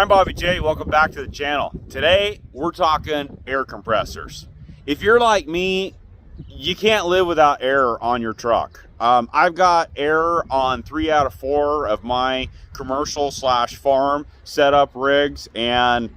I'm Bobby J. Welcome back to the channel. Today we're talking air compressors. If you're like me, you can't live without air on your truck. I've got air on 3 out of 4 of my commercial / farm setup rigs, and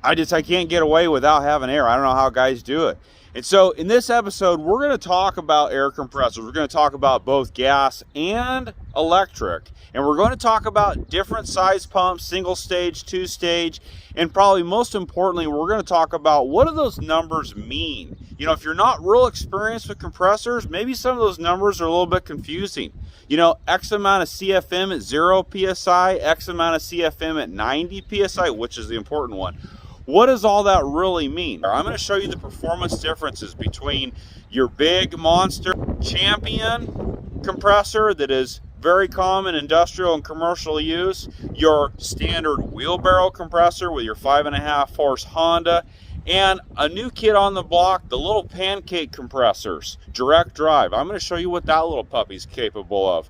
I can't get away without having air. I don't know how guys do it. And so in this episode, we're going to talk about air compressors. We're going to talk about both gas and electric. And we're going to talk about different size pumps, single stage, 2-stage, and probably most importantly, we're going to talk about what do those numbers mean. You know, if you're not real experienced with compressors, maybe some of those numbers are a little bit confusing. You know, X amount of CFM at 0 PSI, X amount of CFM at 90 PSI, which is the important one. What does all that really mean? I'm going to show you the performance differences between your big monster champion compressor that is very common industrial and commercial use, your standard wheelbarrow compressor with your 5.5 horse Honda, and a new kid on the block, the little Pancake compressors, direct drive. I'm going to show you what that little puppy's capable of.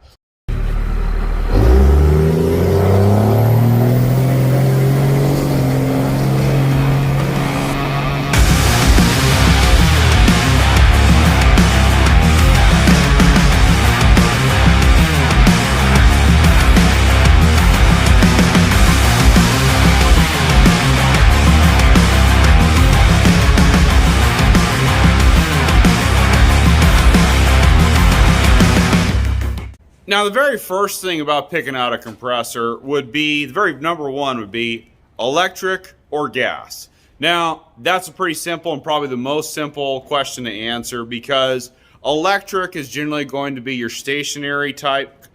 Now, the very first thing about picking out a compressor would be, the very number one would be electric or gas. Now, that's a pretty simple and probably the most simple question to answer, because electric is generally going to be your stationary type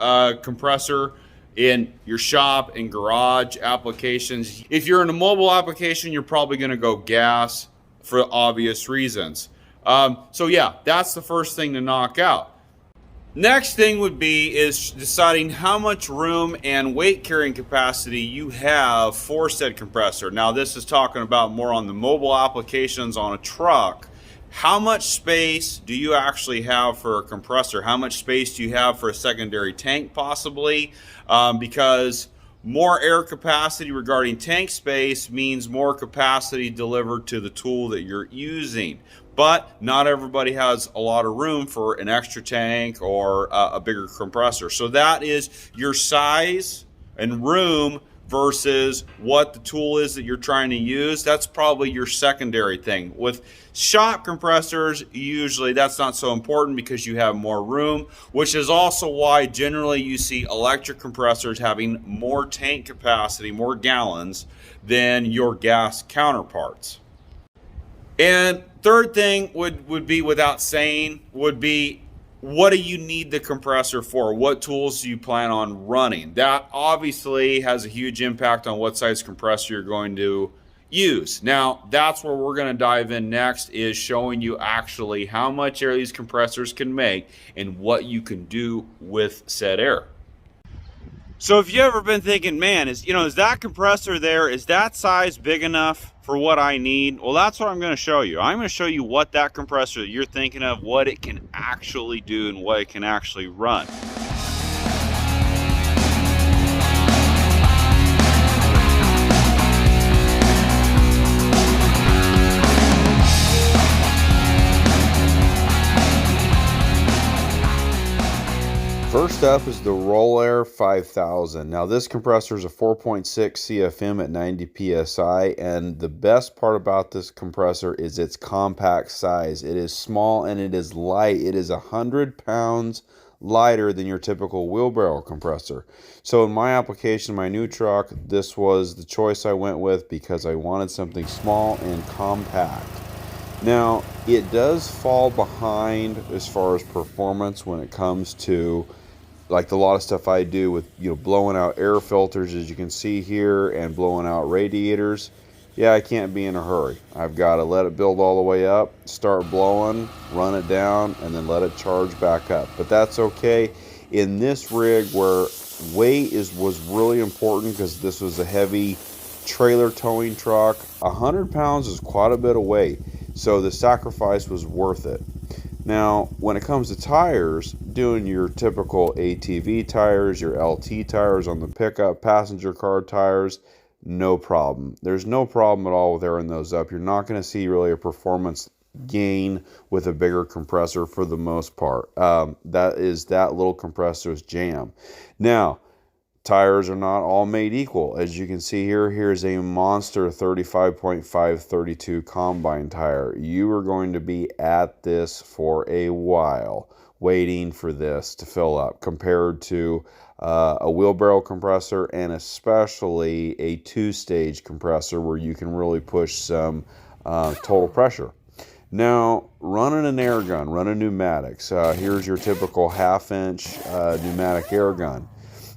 compressor in your shop and garage applications. If you're in a mobile application, you're probably going to go gas for obvious reasons. So yeah, that's the first thing to knock out. Next thing would be is deciding how much room and weight carrying capacity you have for said compressor. Now, this is talking about more on the mobile applications on a truck. How much space do you actually have for a compressor? How much space do you have for a secondary tank possibly? Because more air capacity regarding tank space means more capacity delivered to the tool that you're using. But not everybody has a lot of room for an extra tank or a bigger compressor. So that is your size and room versus what the tool is that you're trying to use. That's probably your secondary thing. With shop compressors, usually that's not so important because you have more room, which is also why generally you see electric compressors having more tank capacity, more gallons than your gas counterparts. And third thing would be, without saying, would be, what do you need the compressor for? What tools do you plan on running? That obviously has a huge impact on what size compressor you're going to use. Now, that's where we're going to dive in next, is showing you actually how much air these compressors can make and what you can do with said air. So if you ever been thinking, man, is that compressor there, is that size big enough for what I need? Well, that's what I'm going to show you. I'm going to show you what that compressor that you're thinking of, what it can actually do and what it can actually run. First up is the Rollair 5000. Now, this compressor is a 4.6 CFM at 90 PSI, and the best part about this compressor is its compact size. It is small and it is light. It is 100 pounds lighter than your typical wheelbarrow compressor. So in my application, my new truck, this was the choice I went with because I wanted something small and compact. Now, it does fall behind as far as performance when it comes to like a lot of stuff I do with, blowing out air filters, as you can see here, and blowing out radiators. Yeah, I can't be in a hurry. I've got to let it build all the way up, start blowing, run it down, and then let it charge back up. But that's okay. In this rig, where weight was really important because this was a heavy trailer towing truck, 100 pounds is quite a bit of weight. So the sacrifice was worth it. Now, when it comes to tires, doing your typical ATV tires, your LT tires on the pickup, passenger car tires, no problem. There's no problem at all with airing those up. You're not going to see really a performance gain with a bigger compressor for the most part. That is that little compressor's jam. Now, tires are not all made equal. As you can see here, here's a monster 35.532 combine tire. You are going to be at this for a while waiting for this to fill up compared to a wheelbarrow compressor, and especially a two-stage compressor where you can really push some total pressure. Now, running an air gun, running pneumatics. Here's your typical half-inch pneumatic air gun.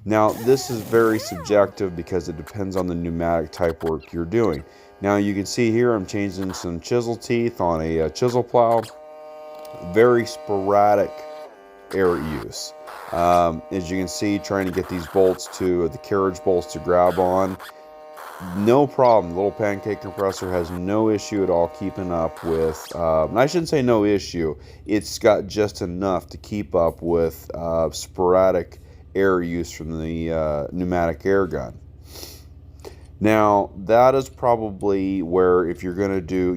Now, this is very subjective because it depends on the pneumatic type work you're doing. Now, you can see here I'm changing some chisel teeth on a chisel plow. Very sporadic air use. As you can see, trying to get these bolts to, the carriage bolts to grab on. No problem. The little Pancake compressor has no issue at all keeping up with, I shouldn't say no issue, it's got just enough to keep up with sporadic air use from the pneumatic air gun. Now, that is probably where if you're going to do,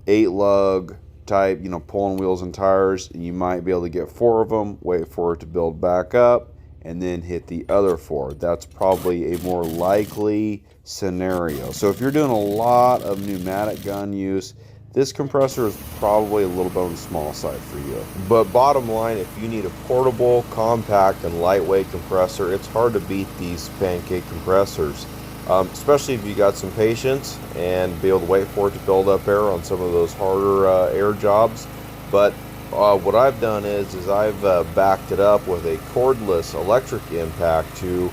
8 lug type, pulling wheels and tires, you might be able to get 4 of them, wait for it to build back up, and then hit the other 4. That's probably a more likely scenario. So if you're doing a lot of pneumatic gun use, this compressor is probably a little bit on the small side for you. But bottom line, if you need a portable, compact, and lightweight compressor, it's hard to beat these Pancake compressors. Especially if you got some patience and be able to wait for it to build up air on some of those harder air jobs. But what I've done is I've backed it up with a cordless electric impact to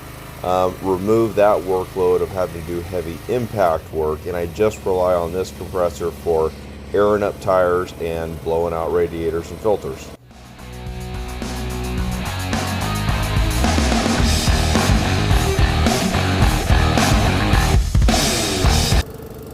remove that workload of having to do heavy impact work, and I just rely on this compressor for airing up tires and blowing out radiators and filters.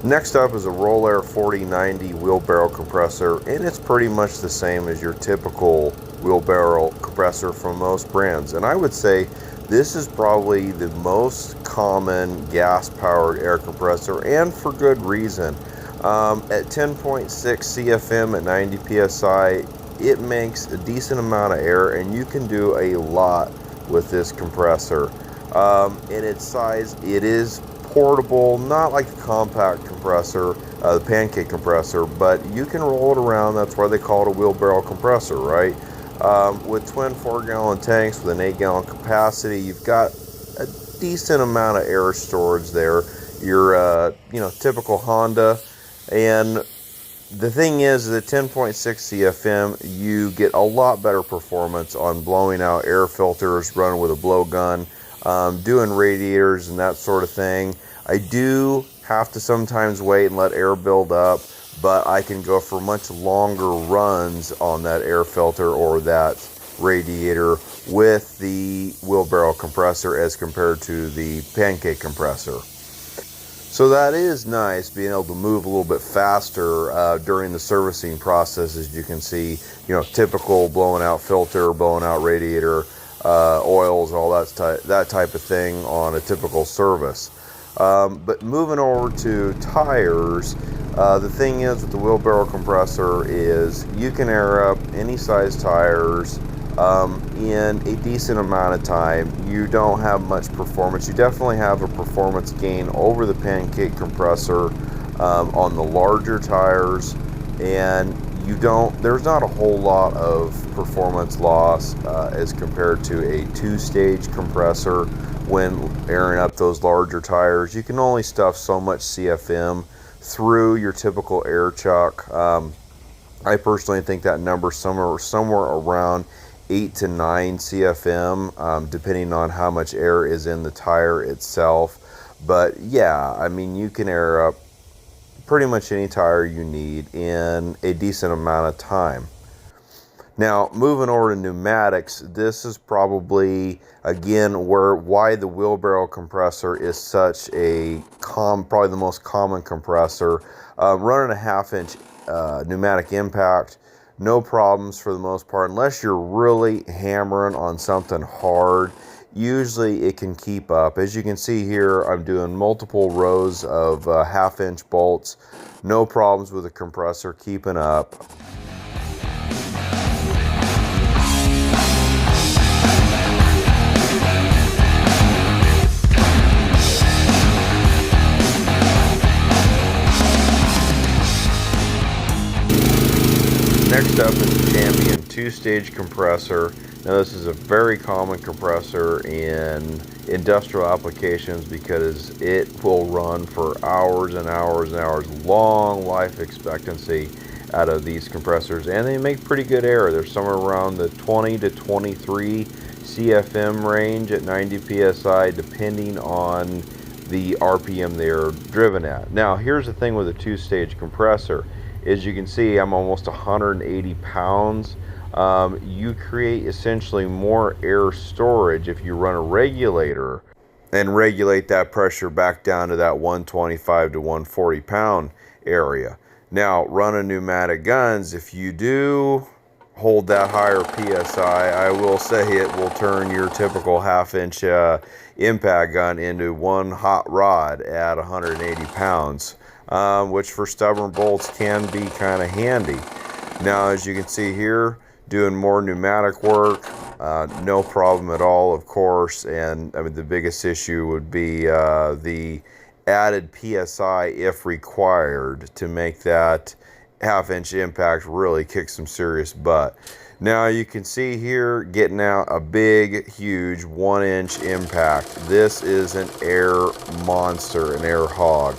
Next up is a Rollair 4090 wheelbarrow compressor, and it's pretty much the same as your typical wheelbarrow compressor from most brands. And I would say this is probably the most common gas-powered air compressor, and for good reason. At 10.6 CFM at 90 PSI, it makes a decent amount of air, and you can do a lot with this compressor. In its size, it is portable, not like the compact compressor, the Pancake compressor, but you can roll it around. That's why they call it a wheelbarrow compressor, right? With twin 4-gallon tanks with an 8-gallon capacity, you've got a decent amount of air storage there. Your typical Honda. And the thing is, at 10.6 CFM, you get a lot better performance on blowing out air filters, running with a blowgun, doing radiators and that sort of thing. I do have to sometimes wait and let air build up, but I can go for much longer runs on that air filter or that radiator with the wheelbarrow compressor as compared to the Pancake compressor. So that is nice, being able to move a little bit faster during the servicing process. As you can see, typical blowing out filter, blowing out radiator, oils, all that type of thing on a typical service. But moving over to tires, the thing is with the wheelbarrow compressor is you can air up any size tires in a decent amount of time. You don't have much performance. You definitely have a performance gain over the Pancake compressor on the larger tires, and there's not a whole lot of performance loss as compared to a two-stage compressor when airing up those larger tires. You can only stuff so much CFM through your typical air chuck. I personally think that number somewhere around 8 to 9 CFM, depending on how much air is in the tire itself. But yeah, I mean, you can air up pretty much any tire you need in a decent amount of time. Now, moving over to pneumatics, this is probably, again, why the wheelbarrow compressor is such a probably the most common compressor. Running a 1/2-inch pneumatic impact, no problems for the most part, unless you're really hammering on something hard. usually it can keep up. As you can see here, I'm doing multiple rows of 1/2-inch bolts. No problems with the compressor keeping up. Next up is the Champion 2-stage compressor. Now this is a very common compressor in industrial applications because it will run for hours and hours and hours. Long life expectancy out of these compressors, and they make pretty good air. They're somewhere around the 20 to 23 CFM range at 90 psi, depending on the RPM they're driven at. Now here's the thing with a 2-stage compressor. As you can see, I'm almost 180 pounds. You create essentially more air storage if you run a regulator and regulate that pressure back down to that 125 to 140 pound area. Now, running pneumatic guns, if you do hold that higher PSI, I will say it will turn your typical 1/2-inch impact gun into one hot rod at 180 pounds. Which for stubborn bolts can be kind of handy. Now, as you can see here, doing more pneumatic work, no problem at all, of course. And I mean, the biggest issue would be the added PSI if required to make that 1/2-inch impact really kick some serious butt. Now you can see here getting out a big, huge 1-inch impact. This is an air monster, an air hog.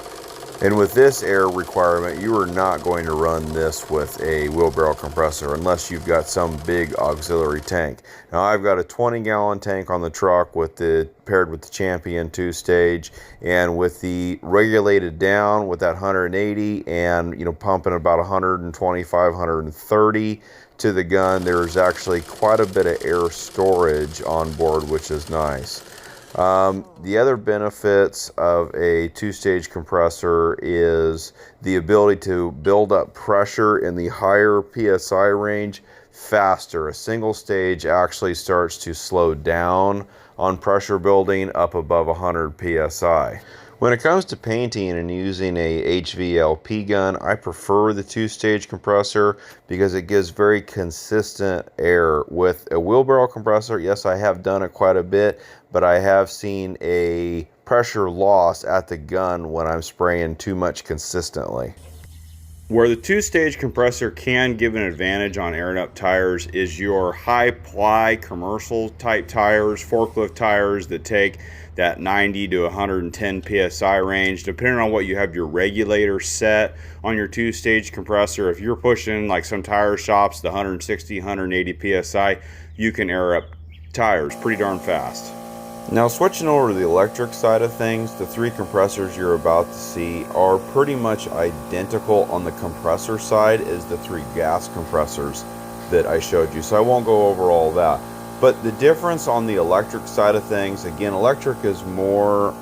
And with this air requirement, you are not going to run this with a wheelbarrow compressor unless you've got some big auxiliary tank. Now I've got a 20-gallon tank on the truck paired with the Champion 2-stage, and with the regulated down with that 180 and pumping about 125, 130 to the gun, there's actually quite a bit of air storage on board, which is nice. The other benefits of a 2-stage compressor is the ability to build up pressure in the higher PSI range faster. A single stage actually starts to slow down on pressure building up above 100 PSI. When it comes to painting and using a HVLP gun, I prefer the 2-stage compressor because it gives very consistent air. With a wheelbarrow compressor, yes, I have done it quite a bit, but I have seen a pressure loss at the gun when I'm spraying too much consistently. Where the 2-stage compressor can give an advantage on airing up tires is your high ply commercial type tires, forklift tires that take that 90 to 110 psi range. Depending on what you have your regulator set on your 2-stage compressor, if you're pushing like some tire shops, the 160, 180 psi, you can air up tires pretty darn fast. Now switching over to the electric side of things, the 3 compressors you're about to see are pretty much identical on the compressor side as the 3 gas compressors that I showed you, so I won't go over all that. But the difference on the electric side of things, again, electric is more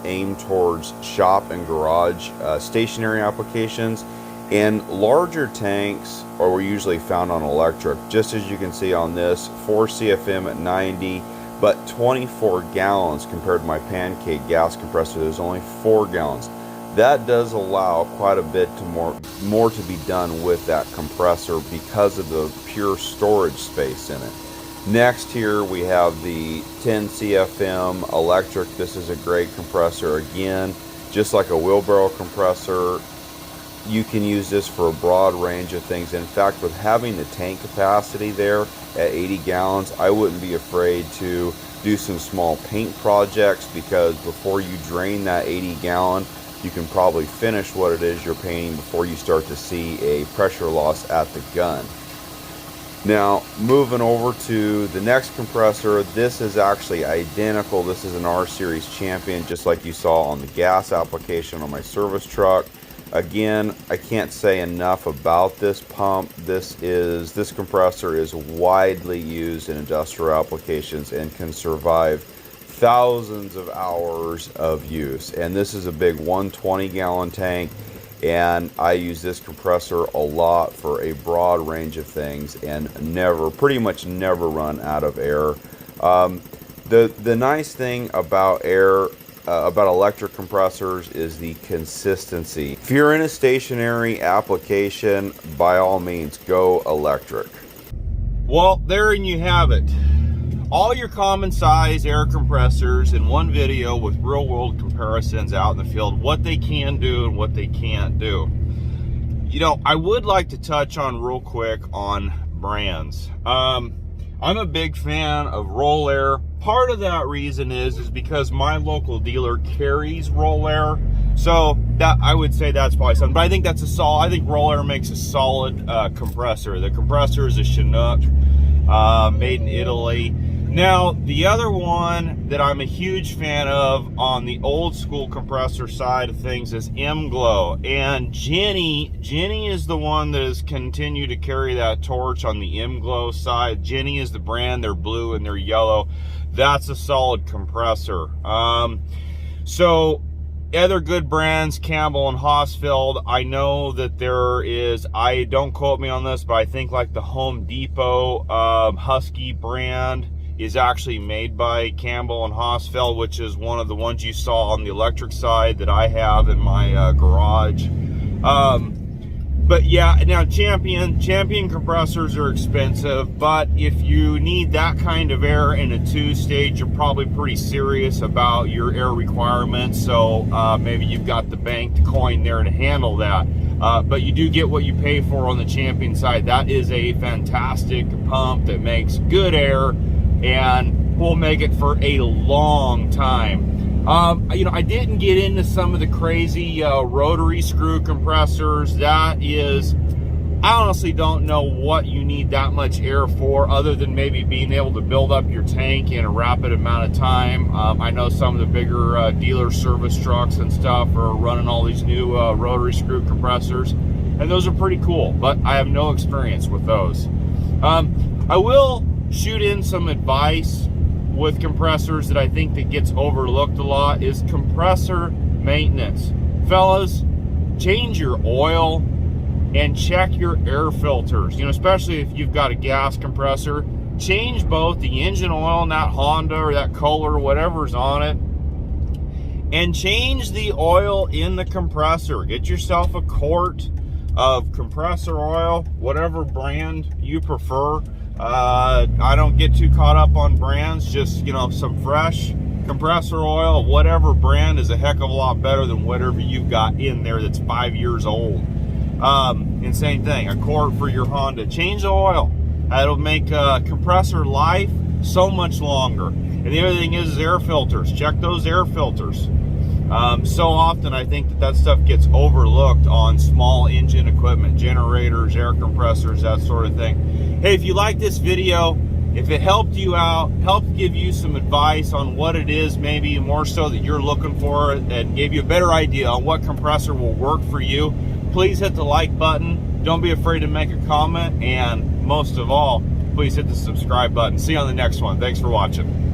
aimed towards shop and garage stationary applications, and larger tanks are usually found on electric. Just as you can see on this, 4 CFM at 90, but 24 gallons compared to my Pancake gas compressor. There's only 4 gallons. That does allow quite a bit more to be done with that compressor because of the pure storage space in it. Next here we have the 10 CFM electric. This is a great compressor. Again, just like a wheelbarrow compressor, you can use this for a broad range of things. In fact, with having the tank capacity there at 80 gallons, I wouldn't be afraid to do some small paint projects, because before you drain that 80 gallon, you can probably finish what it is you're painting before you start to see a pressure loss at the gun. Now, moving over to the next compressor, this is actually identical. This is an R Series Champion, just like you saw on the gas application on my service truck. Again, I can't say enough about this pump. This compressor is widely used in industrial applications and can survive thousands of hours of use. And this is a big 120-gallon tank, and I use this compressor a lot for a broad range of things and pretty much never run out of air. The nice thing about about electric compressors is the consistency. If you're in a stationary application, by all means, go electric. Well, there you have it. All your common size air compressors in one video with real world comparisons out in the field, what they can do and what they can't do. You know, I would like to touch on real quick on brands. I'm a big fan of Roll Air. Part of that reason is because my local dealer carries Roll Air. So that, I would say that's probably something, but I think that's I think Roll Air makes a solid compressor. The compressor is a Chinook, made in Italy. Now, the other one that I'm a huge fan of on the old school compressor side of things is M-Glow. And Jenny is the one that has continued to carry that torch on the M-Glow side. Jenny is the brand, they're blue and they're yellow. That's a solid compressor. So other good brands, Campbell and Hosfeld. I know that there is, don't quote me on this, but I think like the Home Depot Husky brand is actually made by Campbell and Hosfeld, which is one of the ones you saw on the electric side that I have in my garage. But yeah, now Champion compressors are expensive, but if you need that kind of air in a 2-stage, you're probably pretty serious about your air requirements. So maybe you've got the banked coin there to handle that. But you do get what you pay for on the Champion side. That is a fantastic pump that makes good air and will make it for a long time. You know, I didn't get into some of the crazy rotary screw compressors. That is, I honestly don't know what you need that much air for, other than maybe being able to build up your tank in a rapid amount of time. I know some of the bigger dealer service trucks and stuff are running all these new rotary screw compressors, and those are pretty cool, but I have no experience with those. I will shoot in some advice with compressors that I think that gets overlooked a lot is compressor maintenance. Fellas, change your oil and check your air filters. You know, especially if you've got a gas compressor, change both the engine oil in that Honda or that Kohler or whatever's on it, and change the oil in the compressor. Get yourself a quart of compressor oil, whatever brand you prefer. I don't get too caught up on brands, just, you know, some fresh compressor oil, whatever brand, is a heck of a lot better than whatever you've got in there that's 5 years old. And same thing, a quart for your Honda. Change the oil. That'll make compressor life so much longer. And the other thing is air filters. Check those air filters. So often I think that stuff gets overlooked on small engine equipment, generators, air compressors, that sort of thing. Hey, if you like this video, if it helped you out, helped give you some advice on what it is maybe more so that you're looking for, and gave you a better idea on what compressor will work for you, please hit the like button. Don't be afraid to make a comment, and most of all, please hit the subscribe button. See you on the next one. Thanks for watching.